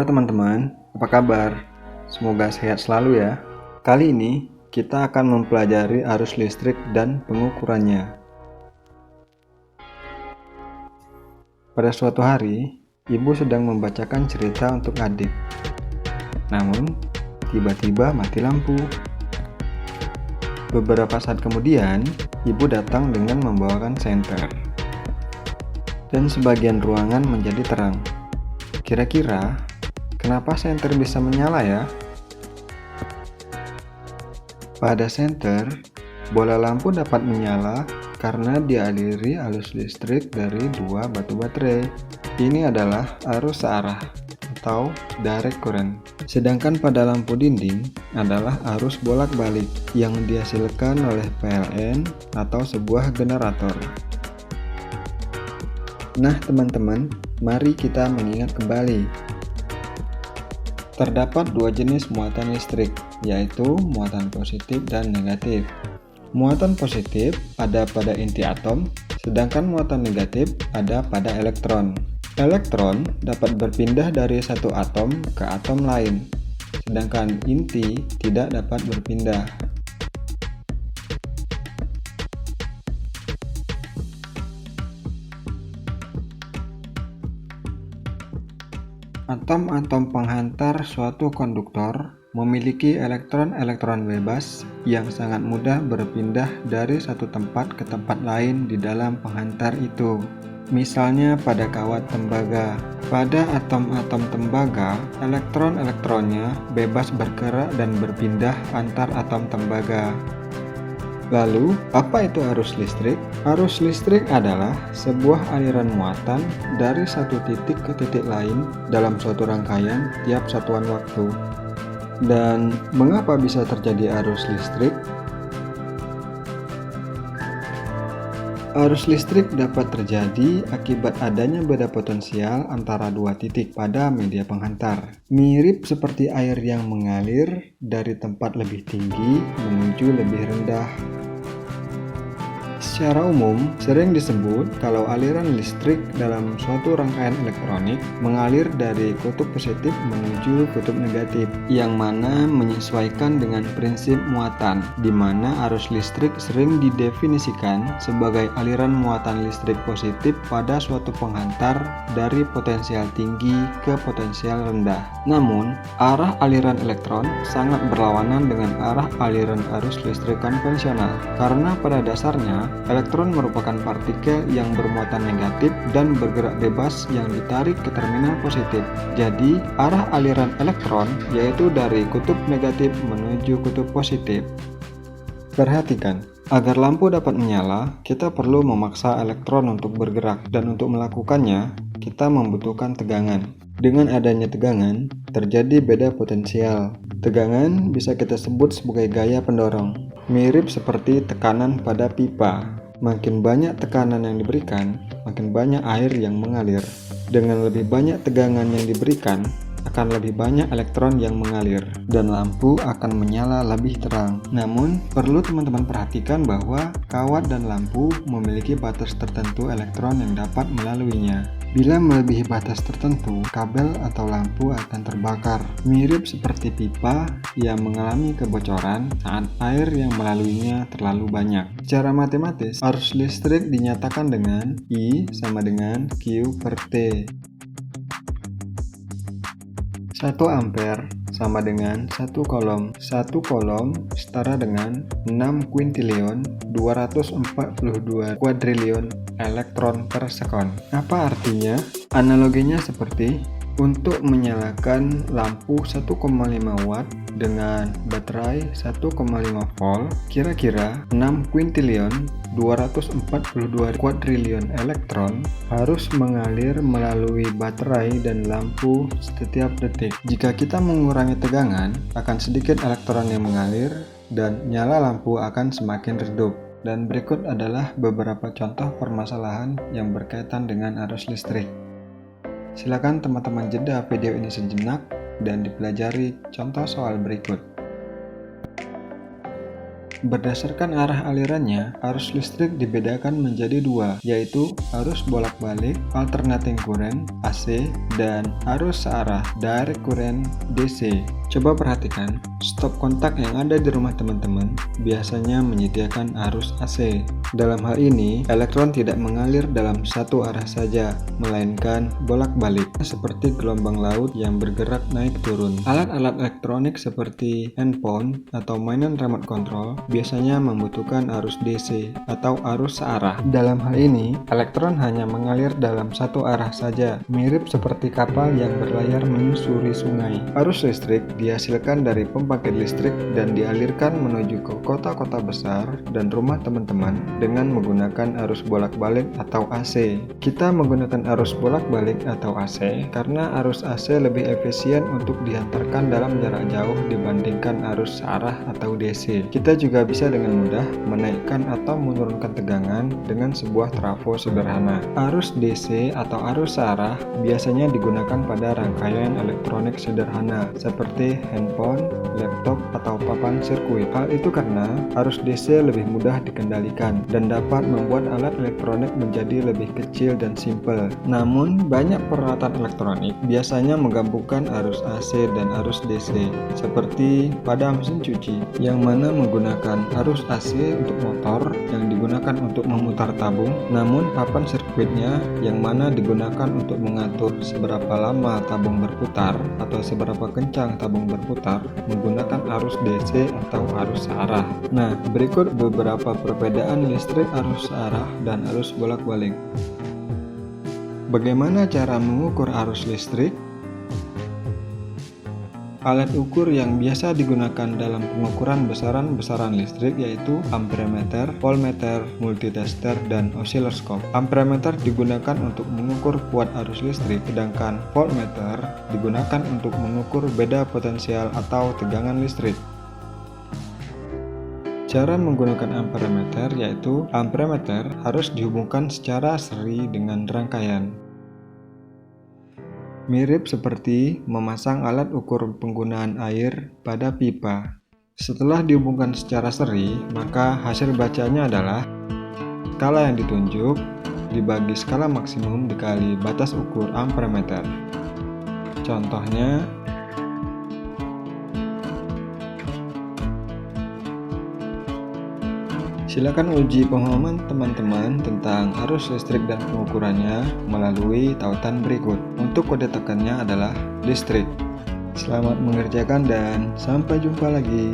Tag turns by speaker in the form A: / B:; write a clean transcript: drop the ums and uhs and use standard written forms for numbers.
A: Halo teman-teman, apa kabar? Semoga sehat selalu ya. Kali ini kita akan mempelajari arus listrik dan pengukurannya. Pada suatu hari, ibu sedang membacakan cerita untuk adik. Namun, tiba-tiba mati lampu. Beberapa saat kemudian, ibu datang dengan membawakan senter. Dan sebagian ruangan menjadi terang. Kira-kira kenapa senter bisa menyala ya? Pada senter, bola lampu dapat menyala karena dialiri arus listrik dari dua batu baterai. Ini adalah arus searah atau direct current. Sedangkan pada lampu dinding adalah arus bolak-balik yang dihasilkan oleh PLN atau sebuah generator. Nah teman-teman, mari kita mengingat kembali. Terdapat dua jenis muatan listrik, yaitu muatan positif dan negatif. Muatan positif ada pada inti atom, sedangkan muatan negatif ada pada elektron. Elektron dapat berpindah dari satu atom ke atom lain, sedangkan inti tidak dapat berpindah. Atom-atom penghantar suatu konduktor memiliki elektron-elektron bebas yang sangat mudah berpindah dari satu tempat ke tempat lain di dalam penghantar itu. Misalnya pada kawat tembaga. Pada atom-atom tembaga, elektron-elektronnya bebas bergerak dan berpindah antar atom tembaga. Lalu, apa itu arus listrik? Arus listrik adalah sebuah aliran muatan dari satu titik ke titik lain dalam suatu rangkaian tiap satuan waktu. Dan mengapa bisa terjadi arus listrik? Arus listrik dapat terjadi akibat adanya beda potensial antara dua titik pada media penghantar. Mirip seperti air yang mengalir dari tempat lebih tinggi menuju lebih rendah. Secara umum, sering disebut kalau aliran listrik dalam suatu rangkaian elektronik mengalir dari kutub positif menuju kutub negatif, yang mana menyesuaikan dengan prinsip muatan, di mana arus listrik sering didefinisikan sebagai aliran muatan listrik positif pada suatu penghantar dari potensial tinggi ke potensial rendah. Namun, arah aliran elektron sangat berlawanan dengan arah aliran arus listrik konvensional, karena pada dasarnya elektron merupakan partikel yang bermuatan negatif dan bergerak bebas yang ditarik ke terminal positif. Jadi, arah aliran elektron yaitu dari kutub negatif menuju kutub positif. Perhatikan, agar lampu dapat menyala, kita perlu memaksa elektron untuk bergerak, dan untuk melakukannya, kita membutuhkan tegangan. Dengan adanya tegangan, terjadi beda potensial. Tegangan bisa kita sebut sebagai gaya pendorong, mirip seperti tekanan pada pipa. Makin banyak tekanan yang diberikan, makin banyak air yang mengalir. Dengan lebih banyak tegangan yang diberikan, akan lebih banyak elektron yang mengalir, dan lampu akan menyala lebih terang. Namun, perlu teman-teman perhatikan bahwa kawat dan lampu memiliki batas tertentu elektron yang dapat melaluinya. Bila melebihi batas tertentu, kabel atau lampu akan terbakar, mirip seperti pipa yang mengalami kebocoran saat air yang melaluinya terlalu banyak. Secara matematis, arus listrik dinyatakan dengan I sama dengan Q per T. 1 ampere sama dengan 1 kolom. 1 kolom setara dengan 6 kuintillion 242 kuadrilion elektron per sekon. Apa artinya? Analoginya seperti untuk menyalakan lampu 1,5 watt dengan baterai 1,5 volt, kira-kira 6 kuintillion 242 kuadrilion elektron harus mengalir melalui baterai dan lampu setiap detik. Jika kita mengurangi tegangan, akan sedikit elektron yang mengalir dan nyala lampu akan semakin redup. Dan berikut adalah beberapa contoh permasalahan yang berkaitan dengan arus listrik. Silakan teman-teman jeda video ini sejenak dan dipelajari contoh soal berikut. Berdasarkan arah alirannya, arus listrik dibedakan menjadi dua, yaitu arus bolak-balik alternating current AC dan arus searah direct current DC. Coba perhatikan, stop kontak yang ada di rumah teman-teman biasanya menyediakan arus AC. Dalam hal ini, elektron tidak mengalir dalam satu arah saja, melainkan bolak-balik, seperti gelombang laut yang bergerak naik turun. Alat-alat elektronik seperti handphone atau mainan remote control biasanya membutuhkan arus DC atau arus searah. Dalam hal ini, elektron hanya mengalir dalam satu arah saja, mirip seperti kapal yang berlayar menyusuri sungai. Arus listrik dihasilkan dari pembangkit listrik dan dialirkan menuju ke kota-kota besar dan rumah teman-teman dengan menggunakan arus bolak-balik atau AC. Kita menggunakan arus bolak-balik atau AC karena arus AC lebih efisien untuk dihantarkan dalam jarak jauh dibandingkan arus searah atau DC. Kita juga bisa dengan mudah menaikkan atau menurunkan tegangan dengan sebuah trafo sederhana. Arus DC atau arus searah biasanya digunakan pada rangkaian elektronik sederhana seperti handphone, laptop, atau papan sirkuit. Hal itu karena arus DC lebih mudah dikendalikan dan dapat membuat alat elektronik menjadi lebih kecil dan simpel. Namun, banyak peralatan elektronik biasanya menggabungkan arus AC dan arus DC, seperti pada mesin cuci, yang mana menggunakan arus AC untuk motor yang digunakan untuk memutar tabung, namun papan sirkuitnya yang mana digunakan untuk mengatur seberapa lama tabung berputar atau seberapa kencang tabung berputar menggunakan arus DC atau arus searah. Nah, berikut beberapa perbedaan listrik arus searah dan arus bolak-balik. Bagaimana cara mengukur arus listrik? Alat ukur yang biasa digunakan dalam pengukuran besaran-besaran listrik yaitu amperemeter, voltmeter, multitester, dan osiloskop. Amperemeter digunakan untuk mengukur kuat arus listrik, sedangkan voltmeter digunakan untuk mengukur beda potensial atau tegangan listrik. Cara menggunakan amperemeter yaitu amperemeter harus dihubungkan secara seri dengan rangkaian. Mirip seperti memasang alat ukur penggunaan air pada pipa. Setelah dihubungkan secara seri, maka hasil bacanya adalah skala yang ditunjuk dibagi skala maksimum dikali batas ukur amperemeter. Contohnya, silakan uji pemahaman teman-teman tentang arus listrik dan pengukurannya melalui tautan berikut. Untuk kode tekannya adalah listrik. Selamat mengerjakan dan sampai jumpa lagi.